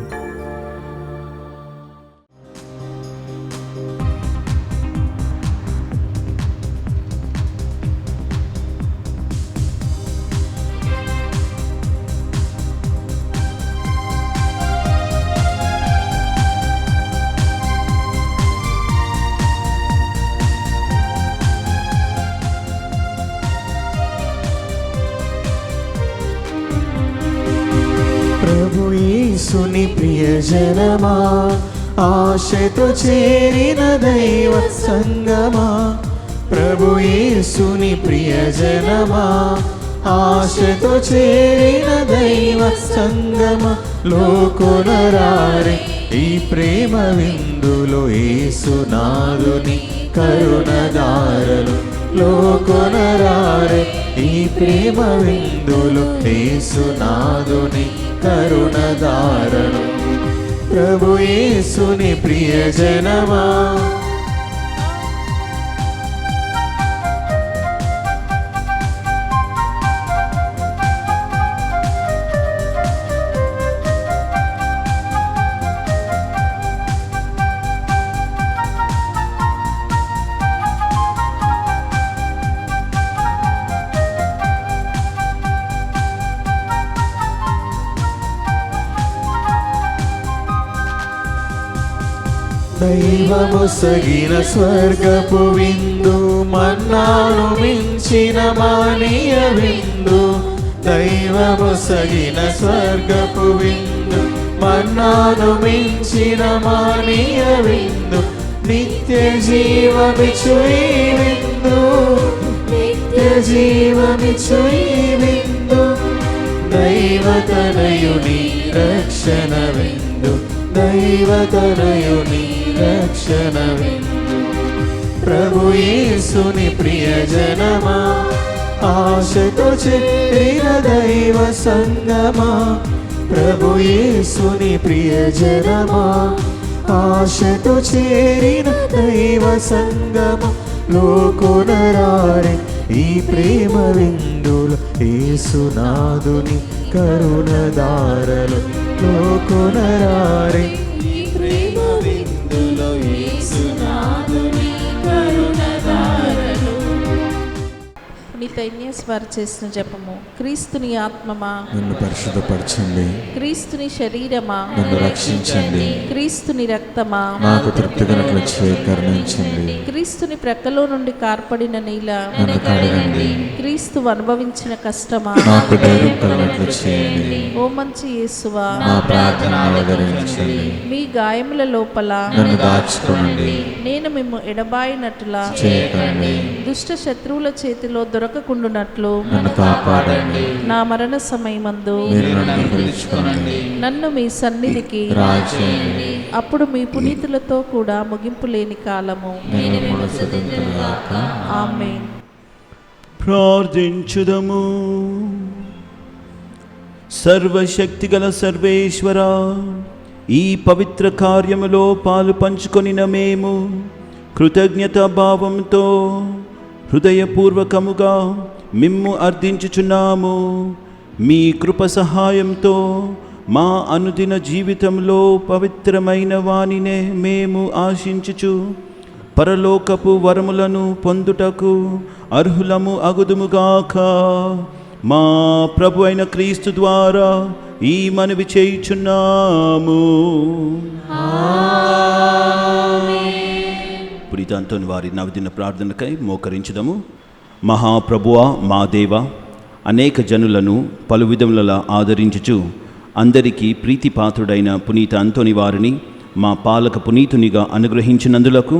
ప్రభు యేసుని ప్రియజనమా, ఆశతో చేరిన దైవ సంగమా. ప్రభు యేసుని ప్రియజనమా, ఆశతో చేరిన దైవ సంగమా. లోకొనరారే ఈ ప్రేమ విందులో యేసునాథుని కరుణదారలు. లోకొనరారే ఈ ప్రేమ విందులో యేసునాథుని కరుణదారలు. ప్రభు యేసుని ప్రియజనమా, దైవము సగిన స్వర్గపు విందు, మన్నాను మించిన మానీయ విందు. దైవము సగిన స్వర్గపు విందు, మన్నాను మించిన మానీయ విందు, నిత్య జీవమిచ్చు ఈ విందు, నిత్య జీవమిచ్చు ఈ విందు. దైవతనయుని రక్షణ విందు, దైవతనయుని రక్షణ విందు. ప్రభు యేసుని ప్రియజనమా, ఆశతో చేరిన దైవ సంగమా. ప్రభు యేసుని ప్రియజనమా, ఆశతో చేరిన దైవ సంగమా. లోకొనరారే ఈ ప్రేమ విందులు, యేసునాథుని కరుణధారలు. లోకొనరారే ఈ ప్రేమ విందులు, యేసునాథుని కరుణధారలు. పునీత ఇగ్నేస్ వారు చేసిన జపము. క్రీస్తుని ఆత్మమా నన్ను పరిశుద్ధపరచండి, క్రీస్తుని శరీరమా నన్ను రక్షించండి, క్రీస్తుని రక్తమా నాకు తృప్తిగనట్లు కరుణించండి. క్రీస్తుని ప్రక్కలో నుండి కార్పడిన నీల నన్ను కడగండి, క్రీస్తు అనుభవించిన కష్టమా నాకు ధైర్యం కలిగినట్లు చేయండి. ఓ మంచి యేసువా నా ప్రార్థన ఆదరించండి, మీ గాయముల లోపల నన్ను దాచుకోండి, నేను మిమ్ము ఎడబాయినట్లా చేయకండి. దుష్ట శత్రువుల చేతిలో దొరకకుండునట్లు నన్ను కాపాడండి. నా మరణ సమయమందు మీరు నన్ను పిలుచుకోండి, నన్ను మీ సన్నిధికి రాజేయండి. అప్పుడు మీ పునీతులతో కూడా ముగింపు లేని కాలము. నేను మనసుగాక. ఆమేన్. ప్రార్థించుదము. సర్వశక్తిగల సర్వేశ్వర, ఈ పవిత్ర కార్యములో పాలు పంచుకొనిన మేము కృతజ్ఞతా భావంతో హృదయపూర్వకముగా మిమ్ము అర్థించుచున్నాము. మీ కృప సహాయంతో మా అనుదిన జీవితంలో పవిత్రమైన వానినే మేము ఆశించుచు పరలోకపు వరములను పొందుటకు అర్హులము అగుదుముగాక. మా ప్రభు అయిన క్రీస్తు ద్వారా ఈ మనవి చేయుచున్నాము. పునీత అంతోని వారి నవదిన ప్రార్థనకై మోకరించుదము. మహాప్రభువా, మా దేవ, అనేక జనులను పలు విధముల ఆదరించుచు అందరికీ ప్రీతిపాత్రుడైన పునీత అంతోని వారిని మా పాలక పునీతునిగా అనుగ్రహించినందులకు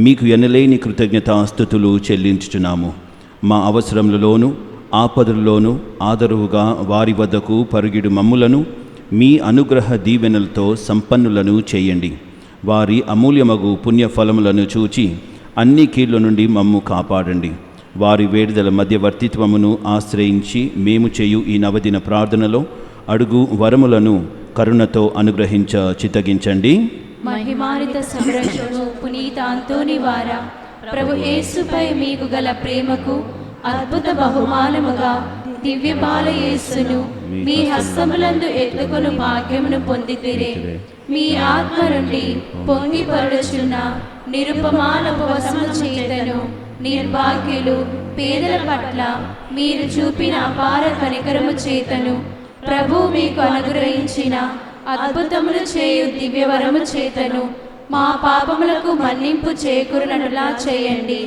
మీకు ఎనలేని కృతజ్ఞతాస్తుతులు చెల్లించుచున్నాము. మా అవసరములలోనూ ఆపదల్లోనూ ఆదరువుగా వారి వద్దకు పరుగిడు మమ్ములను మీ అనుగ్రహ దీవెనలతో సంపన్నులను చేయండి. వారి అమూల్యమగు పుణ్యఫలములను చూచి అన్ని కీళ్ల నుండి మమ్ము కాపాడండి. వారి వేడుదల మధ్యవర్తిత్వమును ఆశ్రయించి మేము చేయు ఈ నవదిన ప్రార్థనలో అడుగు వరములను కరుణతో అనుగ్రహించ చిత్తగించండి. మహిమానిత సంరక్షణము పునీత అంతోని వారా, ప్రభు యేసుపై మీకు గల ప్రేమకు అద్భుత బహుమానముగా దివ్య బాల యేసును మీ హస్తములందు ఎత్తుకొను భాగ్యమును పొందితిరే. మీ ఆత్మ నుండి పొంగి పరుచున్న నిరుపమాన ఉపవసము చేతను నిర్భాగ్యులు పేదల పట్ల మీరు చూపిన అపార కనికరము చేతను ప్రభు మీకు అనుగ్రహించిన అద్భుతములు చేయు దివ్యవరము చేతను మా పాపములకు మన్నింపు చేకూరినట్లా చేయండి.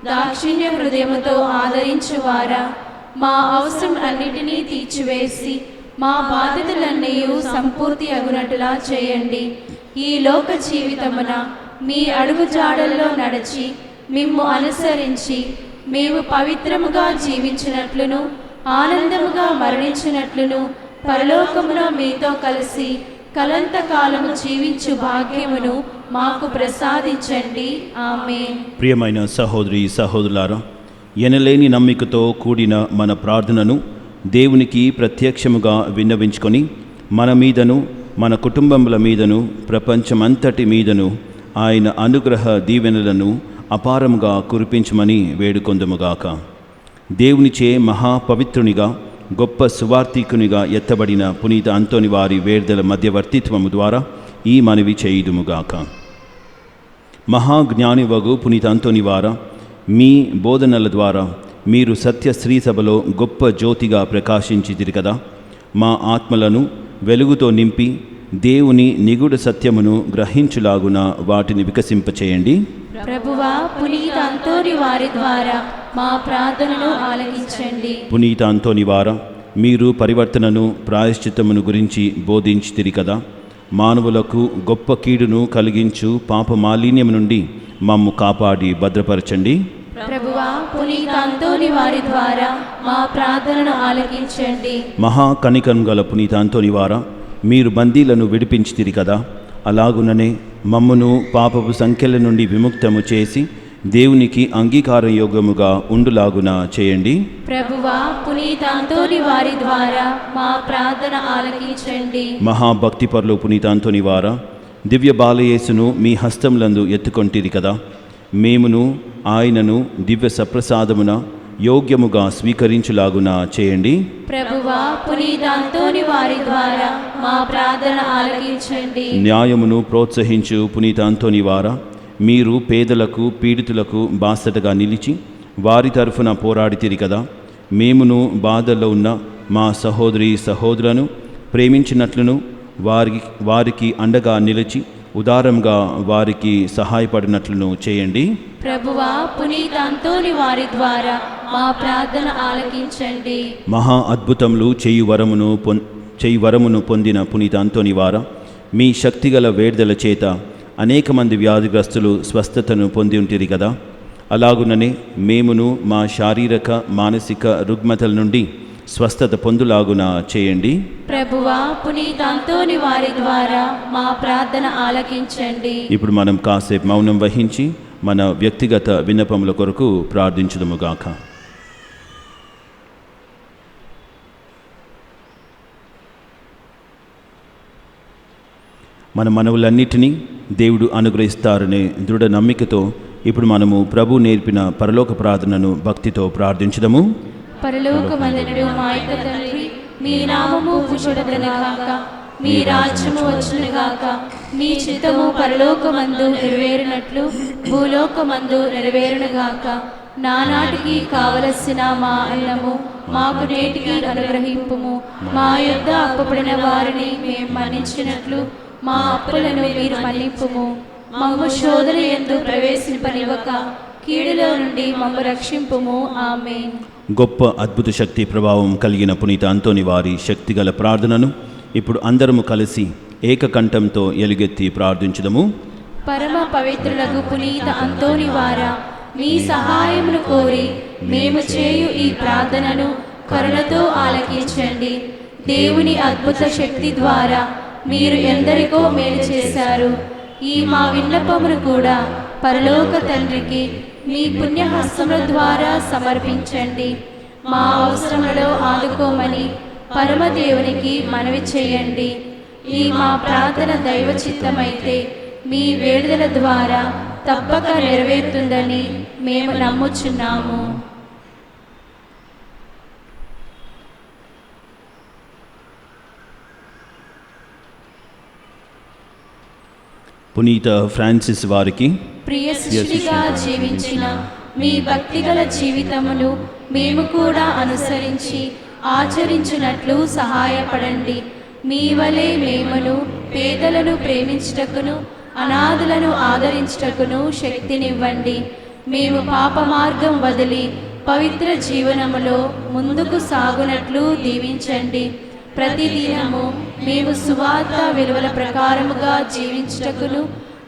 దాక్షిణ్య హృదయముతో ఆదరించువారా, మా అవసరం అన్నిటినీ తీర్చివేసి మా బాధ్యతలన్నీ సంపూర్తి అగునట్లా చేయండి. ఈ లోక జీవితమున మీ అడుగు జాడల్లో నడిచి మిమ్ము అనుసరించి మేము పవిత్రముగా జీవించినట్లును ఆనందముగా మరణించినట్లును పరలోకములో మీతో కలిసి కలంతకాలము జీవించు భాగ్యమును మాకు ప్రసాదించండి. ఆమేన్. ప్రియమైన సహోదరి సహోదరులారా, ఎనలేని నమ్మికతో కూడిన మన ప్రార్థనను దేవునికి ప్రత్యక్షముగా విన్నవించుకొని మన మీదను మన కుటుంబముల మీదను ప్రపంచమంతటి మీదను ఆయన అనుగ్రహ దీవెనలను అపారముగా కురిపించమని వేడుకొందుముగాక. దేవునిచే మహాపవిత్రునిగా గొప్ప సువార్థికునిగా ఎత్తబడిన పునీత అంతోని వారి వేర్దల మధ్యవర్తిత్వము ద్వారా ఈ మనవి చేయుదుముగాక. మహాజ్ఞానివగు పునీత అంతోని వారా, మీ బోధనల ద్వారా మీరు సత్య స్త్రీ సభలో గొప్ప జ్యోతిగా ప్రకాశించితిరి కదా. మా ఆత్మలను వెలుగుతో నింపి దేవుని నిగూఢ సత్యమును గ్రహించులాగున వాటిని వికసింపచేయండి. ప్రభువా, పునీత అంతోని వారి ద్వారా మా ప్రార్థనను ఆలకించండి. పునీత అంతోని వారా, మీరు పరివర్తనను ప్రాయశ్చిత్తమును గురించి బోధించితిరి కదా. మానవులకు గొప్ప కీడును కలిగించు పాప మాలిన్యం నుండి మమ్ము కాపాడి భద్రపరచండి. ప్రభువా, పునీత అంతోని వారి ద్వారా మా ప్రార్థనను ఆలకించండి. మహా కనికరం గల పునీత అంతోని వారా, మీరు బందీలను విడిపించితిరి కదా, అలాగుననే మమ్మును పాపపు సంఖ్యల నుండి విముక్తము చేసి దేవునికి అంగీకారం యోగ్యముగా ఉండులాగున చేయండి. ప్రభువా, పునీత అంతోని వారి ద్వారా మా ప్రార్థన ఆలకించండి. మహాభక్తిపరులు పునీత అంతోని వారా, దివ్య బాలయేసును మీ హస్తములందు ఎత్తుకొంటిరి కదా, మేమును ఆయనను దివ్య సప్రసాదమున యోగ్యముగా స్వీకరించులాగున చేయండి. ప్రభువా, పునీత అంతోని వారి ద్వారా మా ప్రార్థన ఆలకించండి. న్యాయమును ప్రోత్సహించు పునీత అంతోని వారా, మీరు పేదలకు పీడితులకు బాసటగా నిలిచి వారి తరఫున పోరాడితిరి కదా, మేమును బాధల్లో ఉన్న మా సహోదరి సహోదరులను ప్రేమించినట్లును వారికి అండగా నిలిచి ఉదారంగా వారికి సహాయపడినట్లును చేయండి. ప్రభువా, పునీత అంతోని వారి ద్వారా మా ప్రార్థన ఆలకించండి. మహా అద్భుతములు చేయు వరమును పొందిన పునీత అంతోని వారా, మీ శక్తిగల వేడుదల చేత అనేక మంది వ్యాధిగ్రస్తులు స్వస్థతను పొంది ఉంటిరి కదా, అలాగుననే మేమును మా శారీరక మానసిక రుగ్మతల నుండి స్వస్థత పొందులాగున చేయండి. ప్రభువా, పునీత అంతోని వారి ద్వారా మా ప్రార్థన ఆలకించండి. ఇప్పుడు మనం కాసేపు మౌనం వహించి మన వ్యక్తిగత విన్నపముల కొరకు ప్రార్థించుదుముగాక. మన మనవులన్నిటినీ దేవుడు అనుగ్రహిస్తారనే దృఢ నమ్మికతో ఇప్పుడు మనము ప్రభు నేర్పిన పరలోక ప్రార్థనను భక్తితో ప్రార్థించుదాము. పరలోకమందున మా యొక్క తండ్రి, మీ నామము పూజించబడునుగాక, మీ రాజ్యము వచ్చునుగాక, మీ చిత్తము పరలోకమందు నెరవేరునట్లు భూలోకమందు నెరవేరునుగాక. నానాటికి కావలసిన మా అన్నము మాకు నేటికి అనుగ్రహింపుము. మా యొద్ద అప్పబడిన వారిని మేము మన్నించినట్లు మా అప్పులను మీరు మన్నింపుము. మమ్ము శోధన యందు ప్రవేశింపనివ్వక కీడులో నుండి మమ్ము రక్షింపుము. ఆమేన్. గొప్ప అద్భుత శక్తి ప్రభావం కలిగిన పునీత అంతోని వారి శక్తిగల ప్రార్థనను ఇప్పుడు అందరము కలిసి ఏకకంఠంతో ఎలుగెత్తి ప్రార్థించుదము. పరమ పవిత్రులకు పునీత అంతోని వారా, మీ సహాయమును కోరి మేము చేయు ఈ ప్రార్థనను కరుణతో ఆలకించండి. దేవుని అద్భుత శక్తి ద్వారా మీరు ఎందరికో మేలు చేశారు. ఈ మా విన్నపమును కూడా పరలోక తండ్రికి మీ పుణ్యహస్తముల ద్వారా సమర్పించండి. మా అవసరములలో ఆదుకోమని పరమదేవునికి మనవి చేయండి. ఈ మా ప్రార్థన దైవ చిత్తమైతే మీ వేడుదల ద్వారా తప్పక నెరవేరుతుందని మేము నమ్ముచున్నాము. పునీత ఫ్రాన్సిస్ వారికి ప్రియ శిష్యుడిగా జీవించిన మీ భక్తిగల జీవితమును మేము కూడా అనుసరించి ఆచరించున్నట్లు సహాయపడండి. మీ వలె మేమును పేదలను ప్రేమించుటకును అనాథులను ఆదరించుటకును శక్తినివ్వండి. మేము పాప మార్గం వదిలి పవిత్ర జీవనములో ముందుకు సాగునట్లు దీవించండి. ప్రతిదినము మేము సువార్త విలువల ప్రకారముగా జీవించుటకును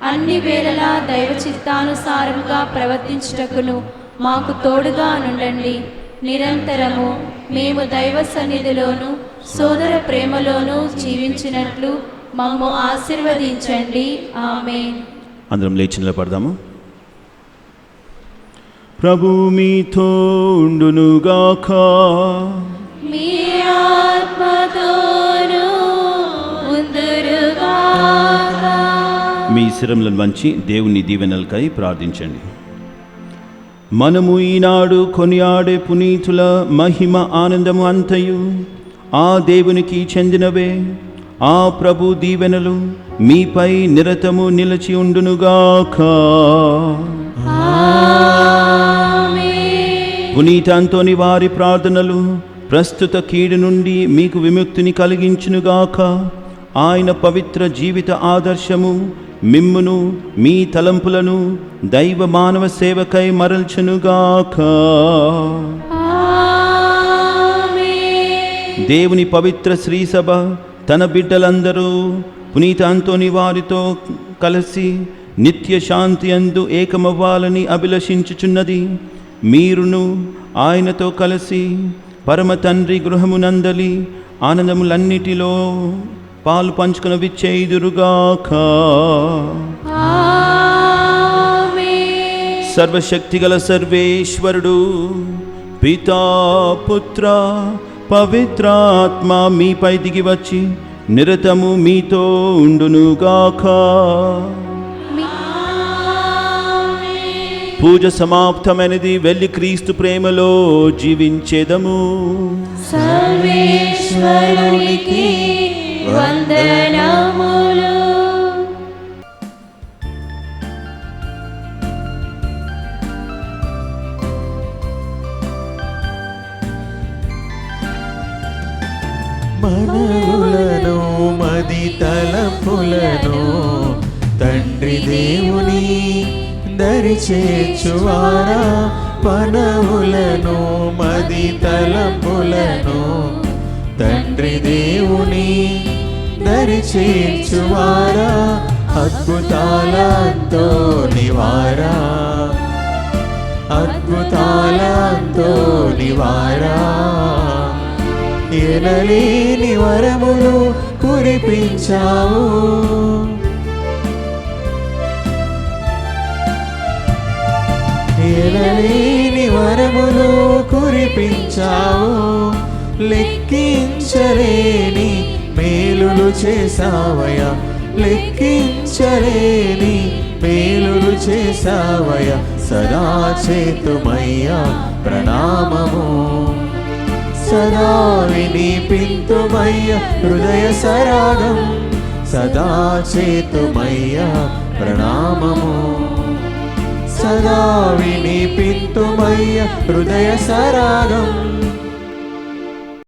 అన్ని వేళలా దైవ చిత్తానుసారముగా ప్రవర్తించుటకును మాకు తోడుగా నుండండి. నిరంతరము మేము దైవ సన్నిధిలోను సోదర ప్రేమలోను జీవించినట్లు మమ్ము ఆశీర్వదించండి. ఆమేన్. అందరం లేచి నిలబడదాము. ప్రభు మీతో ఉండునుగాక. మీ ఆత్మతోను ఉందురుగాక. మీ శిరములను వంచి దేవుని దీవెనలకై ప్రార్థించండి. మనము ఈనాడు కొనియాడే పునీతుల మహిమ ఆనందము అంతయు ఆ దేవునికి చెందినవే. ఆ ప్రభు దీవెనలు మీపై నిరతము నిలిచి ఉండునుగాక. పునీత అంతోని వారి ప్రార్థనలు ప్రస్తుత కీడు నుండి మీకు విముక్తిని కలిగించునుగాక. ఆయన పవిత్ర జీవిత ఆదర్శము మిమ్మును మీ తలంపులను దైవ మానవ సేవకై మరల్చునుగాక. దేవుని పవిత్ర శ్రీసభ తన బిడ్డలందరూ పునీత అంతోని వారితో కలిసి నిత్య శాంతి అందు ఏకమవ్వాలని అభిలషించుచున్నది. మీరును ఆయనతో కలిసి పరమ తండ్రి గృహమునందలి ఆనందములన్నిటిలో పాలు పంచుకుని విచ్చేయుదురుగాక. సర్వశక్తిగల సర్వేశ్వరుడు పితా పుత్ర పవిత్రాత్మ మీపై దిగి వచ్చి నిరతము మీతో ఉండునుగాక. పూజ సమాప్తమైనది. వెళ్ళి క్రీస్తు ప్రేమలో జీవించేదము. సర్వేశ్వరునికి వందనములు. మనవులను మది తలపులను తండ్రి దేవుని దరి చేర్చువారా. మనవులను మది తలపులను తండ్రి దేవుని దరి చేర్చువారా. అద్భుతాలతో నివారా, అద్భుతాలతో నివారా. ఎనలేని వరములు కురిపించావు, ఎనలేని వరములు కురిపించావు. లెక్కించలేని మేలులు చేసావయ్యా, లెక్కించలేని మేలులు చేసావయ్యా. సదా చేతుమయ్యా ప్రణామము, సదా వినిపింతుమయ్య హృదయ సరాగం. సదా చేతుమయ్య ప్రణామము, సదా వినిపింతుమయ్య హృదయ సరాగం.